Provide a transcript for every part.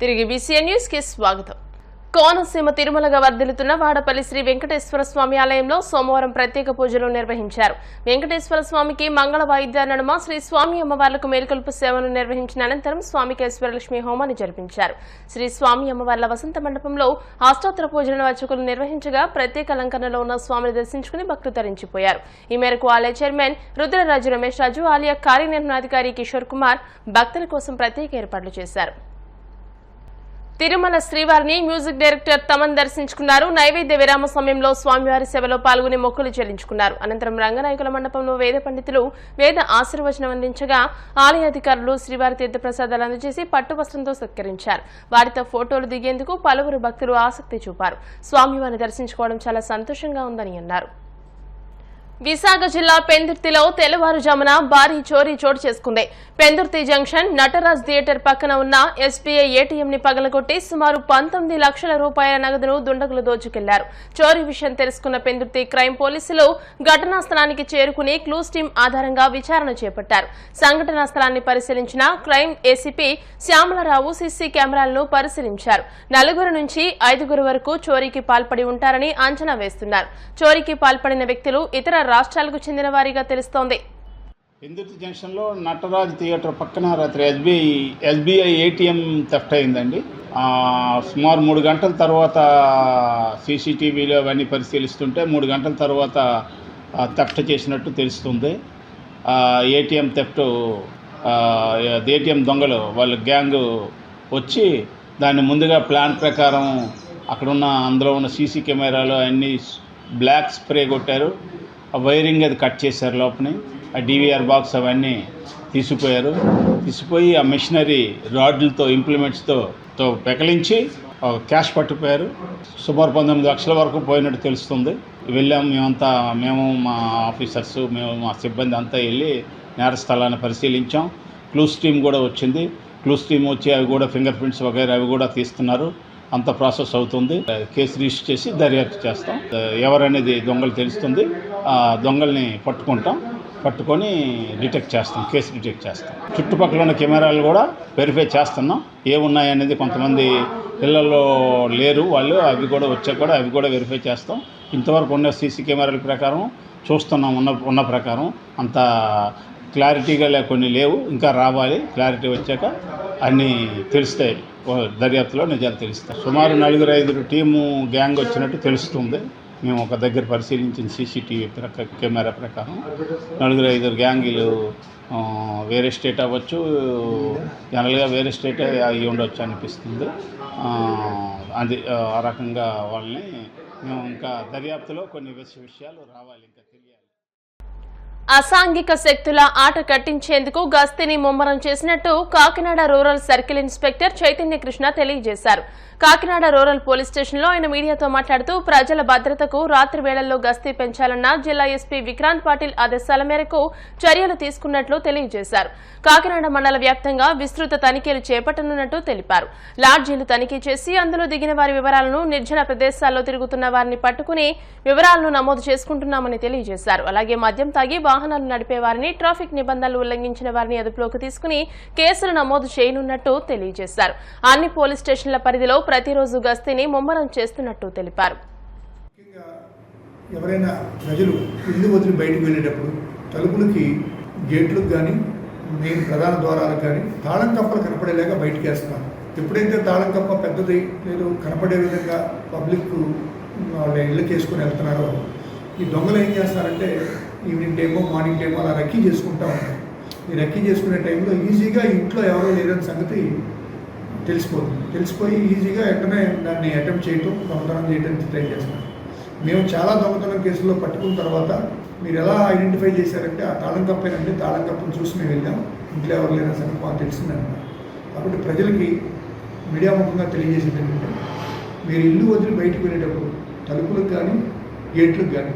తిరిగి BCN news కి స్వాగతం. కోనసీమ తిరుమలగా వర్ధిల్లుతున్న వాడపల్లి శ్రీ వెంకటేశ్వర స్వామి ఆలయంలో సోమవారం ప్రత్యేక పూజలు నిర్వహించారు. వెంకటేశ్వర స్వామికి మంగళ వాయిద్యాల నడుమ శ్రీ స్వామి అమ్మవార్లకు మేలుకొలుపు సేవను నిర్వహించిన అనంతరం స్వామికి ఈశ్వరలక్ష్మి హోమాన్ని జరిపించారు. శ్రీ స్వామి అమ్మవార్ల వసంత మండపంలో అష్టోత్తర పూజలను అర్చకులు నిర్వహించగా ప్రత్యేక అలంకరణలో ఉన్న స్వామిని దర్శించుకుని భక్తులు తరించిపోయారు. ఈ మేరకు ఆలయ చైర్మన్ రుద్రరాజు రమేష్ రాజు, ఆలయ కార్యనిర్వహణాధికారి కిషోర్ కుమార్ భక్తుల కోసం ప్రత్యేక ఏర్పాట్లు చేశారు. తిరుమల శ్రీవారిని మ్యూజిక్ డైరెక్టర్ తమన్ దర్శించుకున్నారు. నైవేద్య విరామ సమయంలో స్వామివారి సేవలో పాల్గొని మొక్కులు చెల్లించుకున్నారు. అనంతరం రంగనాయకుల మండపంలో వేద పండితులు వేద ఆశీర్వచనం అందించగా ఆలయ అధికారులు శ్రీవారి తీర్థప్రసాదాలు అందజేసి పట్టు వస్త్రంతో సత్కరించారు. వారితో ఫోటోలు దిగేందుకు పలువురు భక్తులు ఆసక్తి చూపారు. స్వామివారిని దర్శించుకోవడం చాలా సంతోషంగా ఉందని అన్నారు. విశాఖ జిల్లా పెందుర్తిలో తెల్లవారుజామున భారీ చోరీ చోటు చేసుకుంది. పెందుర్తి జంక్షన్ నటరాజ్ థియేటర్ పక్కన ఉన్న ఎస్బీఐ ఏటీఎం ని పగలగొట్టి సుమారు 19 లక్షల రూపాయల నగదును దుండగులు దోచుకెళ్లారు. చోరీ విషయం తెలుసుకున్న పెందుర్తి క్రైమ్ పోలీసులు ఘటనా స్థలానికి చేరుకుని క్లూస్ టీం ఆధారంగా విచారణ చేపట్టారు. సంఘటనా స్థలాన్ని పరిశీలించిన క్రైమ్ ఏసీపీ శ్యామలరావు సీసీ కెమెరాలను పరిశీలించారు. 4 నుంచి 5 వరకు చోరీకి పాల్పడి ఉంటారని అంచనా వేస్తున్నారు. చోరీకి పాల్పడిన వ్యక్తులు ఇతర రాష్ట్రాలకు చెందిన వారిగా తెలుస్తోంది. పెందుర్తి జంక్షన్లో నటరాజ్ థియేటర్ పక్కన రాత్రి ఎస్బీఐ ఏటీఎం థెఫ్ట్ అయిందండి. సుమారు 3 గంటల తర్వాత సీసీటీవీలో అవన్నీ పరిశీలిస్తుంటే 3 గంటల తర్వాత థెఫ్ట్ చేసినట్టు తెలుస్తుంది. ఏటీఎం థెఫ్ట్ ఏటీఎం దొంగలు వాళ్ళ గ్యాంగ్ వచ్చి దాన్ని ముందుగా ప్లాన్ ప్రకారం అక్కడున్న అందులో ఉన్న సీసీ కెమెరాలు అన్నీ బ్లాక్ స్ప్రే కొట్టారు. ఆ వైరింగ్ అది కట్ చేశారు. లోపల ఆ డివిఆర్ బాక్స్ అవన్నీ తీసిపోయి ఆ మెషినరీ రాడ్లతో ఇంప్లిమెంట్స్తో పెకలించి క్యాష్ పట్టుకుపోయారు. సుమారు 19 లక్షల వరకు పోయినట్టు తెలుస్తుంది. వెళ్ళాము మేము మా ఆఫీసర్స్ మా సిబ్బంది అంతా వెళ్ళి నేర స్థలాన్ని పరిశీలించాం. క్లూస్ టీమ్ కూడా వచ్చింది. క్లూస్ టీమ్ వచ్చి అవి కూడా ఫింగర్ ప్రింట్స్ వగైరా అవి కూడా తీస్తున్నారు. అంత ప్రాసెస్ అవుతుంది. కేసు రిజిస్టర్ చేసి దర్యాప్తు చేస్తాం. ఎవరనేది దొంగలు తెలుస్తుంది. ఆ దొంగల్ని పట్టుకొని డిటెక్ట్ చేస్తాం. కేసు డిటెక్ట్ చేస్తాం. చుట్టుపక్కల ఉన్న కెమెరాలు కూడా వెరిఫై చేస్తున్నాం. ఏమున్నాయనేది కొంతమంది పిల్లల్లో లేరు వాళ్ళు, అవి కూడా వచ్చాక కూడా అవి కూడా వెరిఫై చేస్తాం. ఇంతవరకు ఉన్న సీసీ కెమెరాల ప్రకారం చూస్తున్నాం. ఉన్న ప్రకారం అంత క్లారిటీగా కొన్ని లేవు, ఇంకా రావాలి. క్లారిటీ వచ్చాక అన్నీ తెలుస్తాయి. దర్యాప్తులో నిజాలు తెలుస్తాయి. సుమారు 4-5 టీము గ్యాంగ్ వచ్చినట్టు తెలుస్తుంది. మేము ఒక దగ్గర పరిశీలించిన సీసీటీవీ కెమెరా ప్రకారం 4-5 గ్యాంగులు వేరే స్టేట్ అవ్వచ్చు, జనరల్గా వేరే స్టేట్ అవి ఉండొచ్చు అనిపిస్తుంది. అది ఆ రకంగా వాళ్ళని మేము ఇంకా దర్యాప్తులో కొన్ని విషయాలు రావాలి, ఇంకా తెలియాలి. అసాంఘిక శక్తుల ఆట కట్టించేందుకు గస్తీని ముమ్మరం చేసినట్టు Kakinada rural circle inspector Chaitanya Krishna తెలియజేశారు. కాకినాడ రూరల్ పోలీస్ స్టేషన్లో ఆయన మీడియాతో మాట్లాడుతూ ప్రజల భద్రతకు రాత్రి వేళల్లో గస్తీ పెంచాలన్న జిల్లా ఎస్పీ విక్రాంత్ పాటిల్ ఆదేశాల మేరకు చర్యలు తీసుకున్నట్లు తెలియజేశారు. కాకినాడ మండల వ్యాప్తంగా విస్తృత తనిఖీలు చేపట్టనున్నట్టు తెలిపారు. లాడ్జీలు తనిఖీ చేసి అందులో దిగిన వారి వివరాలను, నిర్జన ప్రదేశాల్లో తిరుగుతున్న వారిని పట్టుకుని వివరాలను నమోదు చేసుకుంటున్నామని తెలియజేశారు. అలాగే మద్యం తాగి వాహనాలు నడిపే వారిని, ట్రాఫిక్ నిబంధనలు ఉల్లంఘించిన వారిని అదుపులోకి తీసుకుని కేసులు నమోదు చేయనున్నట్టు తెలియజేశారు. అన్ని పోలీస్ స్టేషన్ల పరిధిలో ప్రతిరోజు గస్తీని ముమ్మరం చేస్తున్నట్టు తెలిపారు. ఎవరైనా ప్రజలు ఇల్లు వదిలి బయటకు వెళ్ళేటప్పుడు తలుపులకి, గేట్లకు కానీ, మెయిన్ ప్రధాన ద్వారాలకు కానీ తాళం కప్పలు కనపడేలాగా బయటకు వేస్తారు. ఎప్పుడైతే తాళం కప్ప పెద్దది లేదు కనపడే విధంగా పబ్లిక్ వాళ్ళ ఇళ్ళకి వేసుకుని వెళ్తున్నారో ఈ దొంగలు ఏం చేస్తారంటే ఈవినింగ్ టైమో మార్నింగ్ టైమో అలా రెక్కీ చేసుకుంటూ ఉంటారు. ఈ రెక్కీ చేసుకునే టైంలో ఈజీగా ఇంట్లో ఎవరో లేదని సంగతి తెలిసిపోయి ఈజీగా వెంటనే దాన్ని అటెంప్ట్ చేయటం, దొంగతనం చేయడానికి ట్రై చేస్తారు. మేము చాలా దొంగతనం కేసుల్లో పట్టుకున్న తర్వాత మీరు ఎలా ఐడెంటిఫై చేశారంటే ఆ తాళం కప్పేనంటే తాళం కప్పని చూసి మేము వెళ్ళాం, ఇంట్లో ఎవరు లేదని సంగతి మాకు తెలిసిందన్నమాట. కాబట్టి ప్రజలకి మీడియా ముఖంగా తెలియజేసేది ఏంటంటే మీరు ఇల్లు వదిలి బయటకు వెళ్ళేటప్పుడు తలుపులకు కానీ, గేట్లకు కానీ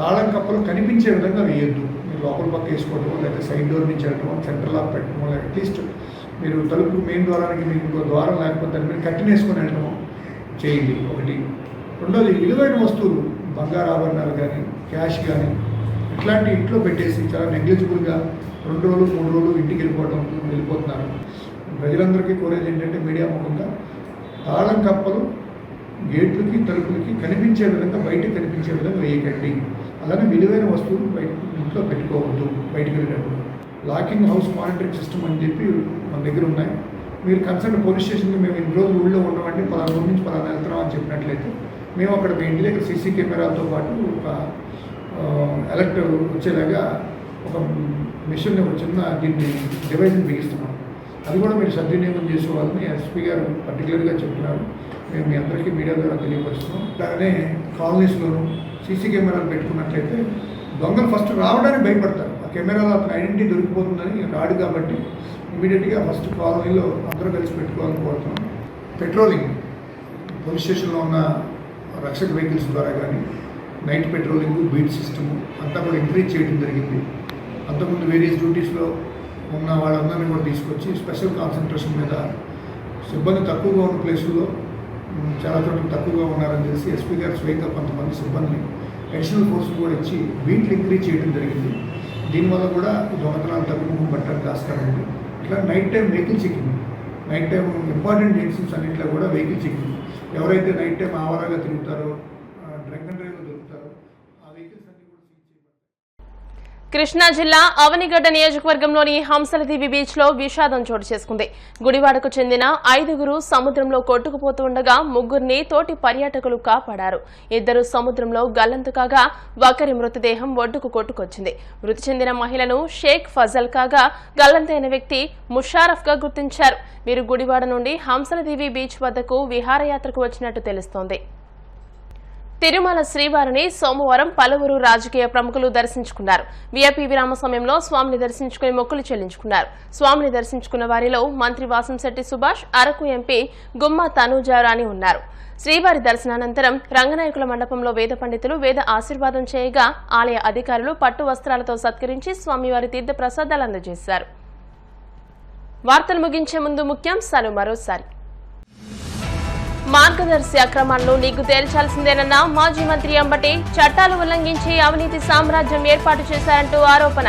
తాళం కప్పలు కనిపించే విధంగా వేయొద్దు. మీరు లోపల పక్క వేసుకోవటమో, లేకపోతే సైడ్ డోర్ నుంచి వెళ్ళటమో, సెంటర్ లాక్ పెట్టడమో, లేకపోతే అట్లీస్ట్ మీరు తలుపు మెయిన్ ద్వారానికి మీకు ఇంకో ద్వారం లేకపోతే దాన్ని మీరు కట్టిన వేసుకొని వెళ్ళటమో చేయండి. ఒకటి. రెండోది, విలువైన వస్తువులు, బంగారు ఆభరణాలు కానీ, క్యాష్ కానీ ఇట్లాంటి ఇంట్లో పెట్టేసి చాలా నెగ్లిజిబుల్గా 2 రోజులు 3 రోజులు ఇంటికి వెళ్ళిపోతున్నారు. ప్రజలందరికీ కోరేది ఏంటంటే మీడియా ముఖంగా తాళం కప్పలు గేట్లకి తలుపులకి కనిపించే విధంగా బయటకు కనిపించే విధంగా వేయకండి. అలానే విలువైన వస్తువులు బయట ఇంట్లో పెట్టుకోవద్దు. బయటకు వెళ్ళేటప్పుడు లాకింగ్ హౌస్ మానిటరింగ్ సిస్టమ్ అని చెప్పి మన దగ్గర ఉన్నాయి. మీరు కన్సర్న్ పోలీస్ స్టేషన్కి మేము ఇన్ని రోజులు ఊళ్ళో ఉండమంటే 10 రోజుల నుంచి 10 వెళ్తున్నాం అని చెప్పినట్లయితే మేము అక్కడ మీ ఇంటి దగ్గర సీసీ కెమెరాలతో పాటు ఒక అలర్ట్ వచ్చేలాగా ఒక మిషన్ ఒక చిన్న దీన్ని డివైజ్ని బిగిస్తున్నాం. అది కూడా మీరు సద్వినియోగం చేసుకోవాలని ఎస్పీ గారు పర్టికులర్గా చెప్తున్నారు. మేము మీ అందరికీ మీడియా ద్వారా తెలియపరుస్తున్నాం. అలానే కాలనీస్లోనూ సీసీ కెమెరాలు పెట్టుకున్నట్లయితే దొంగలు ఫస్ట్ రావడానికి భయపడతారు. ఆ కెమెరాలో అతను ఐడెంటిటీ దొరికిపోతుందని రాడు కాబట్టి ఇమీడియట్గా ఫస్ట్ కాలనీలో అందరూ కలిసి పెట్టుకోవాలని కోరుతున్నాం. పెట్రోలింగ్ పోలీస్ స్టేషన్లో ఉన్న రక్షక వెహికల్స్ ద్వారా కానీ నైట్ పెట్రోలింగ్ బీట్ సిస్టము అంతా కూడా ఇంక్రీజ్ చేయడం జరిగింది. అంతకుముందు వేరియస్ డ్యూటీస్లో ఉన్న వాళ్ళందరినీ కూడా తీసుకొచ్చి స్పెషల్ కాన్సన్ట్రేషన్ మీద సిబ్బంది తక్కువగా ఉన్న ప్లేసుల్లో చాలా చోట్ల తక్కువగా ఉన్నారని తెలిసి ఎస్పీ గారు స్వయంగా కొంతమంది సిబ్బందిని అడిషనల్ ఫోర్స్ కూడా ఇచ్చి బీట్లు ఇంక్రీజ్ చేయడం జరిగింది. దీనివల్ల కూడా దొంగతనాలు తగ్గుముఖం పట్టడానికి ఆస్కారం ఉంది. ఇట్లా night time vehicle checking, night time important junctions అన్నింటిలో కూడా వెహికల్ చెకింగ్. ఎవరైతే నైట్ టైం ఆవారాగా తిరుగుతారో డ్రంక్ అండ్ డ్రైవ్లో దొరుకుతారో ఆ వెహికల్స్ అన్ని కూడా సీజ్ చేయబడతాయి. కృష్ణా జిల్లా అవనిగడ్డ నియోజకవర్గంలోని హంసలదీవి బీచ్ లో విషాదం చోటు చేసుకుంది. గుడివాడకు చెందిన 5గురు సముద్రంలో కొట్టుకుపోతూ ఉండగా 3గురిని తోటి పర్యాటకులు కాపాడారు. 2 సముద్రంలో గల్లంతు కాగా ఒకరి మృతదేహం ఒడ్డుకు కొట్టుకొచ్చింది. మృతి చెందిన మహిళను షేక్ ఫజల్ కాగా గల్లంతైన వ్యక్తి ముషారఫ్ గా గుర్తించారు. వీరు గుడివాడ నుండి హంసలదీవి బీచ్ వద్దకు విహారయాత్రకు వచ్చినట్టు తెలుస్తోంది. తిరుమల శ్రీవారిని సోమవారం పలువురు రాజకీయ ప్రముఖులు దర్శించుకున్నారు. వీఐపీ విరామ సమయంలో స్వామిని దర్శించుకుని మొక్కులు చెల్లించుకున్నారు. స్వామిని దర్శించుకున్న వారిలో మంత్రి వాసంశెట్టి సుభాష్, అరకు ఎంపీ గుమ్మా తనూజారాణి ఉన్నారు. శ్రీవారి దర్శనానంతరం రంగనాయకుల మండపంలో వేద పండితులు వేద ఆశీర్వాదం చేయగా ఆలయ అధికారులు పట్టు వస్త్రాలతో సత్కరించి స్వామివారి తీర్థ ప్రసాదాలు అందజేశారు. వార్తలు ముగించే ముందు ముఖ్యాంశాలు మరోసారి. మార్గదర్శి అక్రమాలను నీకు తేల్చాల్సిందేనన్న మాజీ మంత్రి అంబటి, చట్టాలు ఉల్లంఘించి అవినీతి సామ్రాజ్యం ఏర్పాటు చేశారంటూ ఆరోపణ.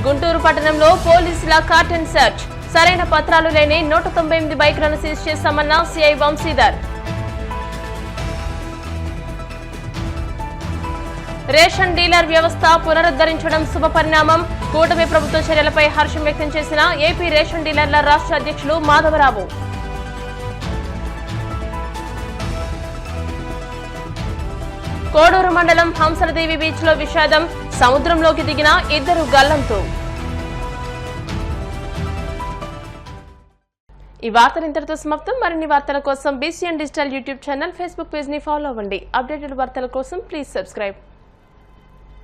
గుంటూరు పట్టణంలో పోలీసుల కార్టన్ సెర్చ్, సరైన పత్రాలు లేని 198 బైకులను సీజ్ చేశామన్న సిఐ వంశీధర్. రేషన్ డీలర్ వ్యవస్థ పునరుద్ధరించడం శుభపరిణామం. కూటమి ప్రభుత్వ చర్యలపై హర్షం వ్యక్తం చేసిన ఏపీ రేషన్ డీలర్ల రాష్ట్ర అధ్యక్షులు మాధవరావు. కోడూరు మండలం హంసలదేవి బీచ్ లో విషాదం, సముద్రంలోకి దిగిన 2 గల్లంతు. ఈ వార్తలు ఇంతటితో సమాప్తం. మరిన్ని వార్తల కోసం BCN digital YouTube channel, Facebook page ని ఫాలో అవ్వండి. అప్డేటెడ్ వార్తల కోసం ప్లీజ్ సబ్స్క్రైబ్.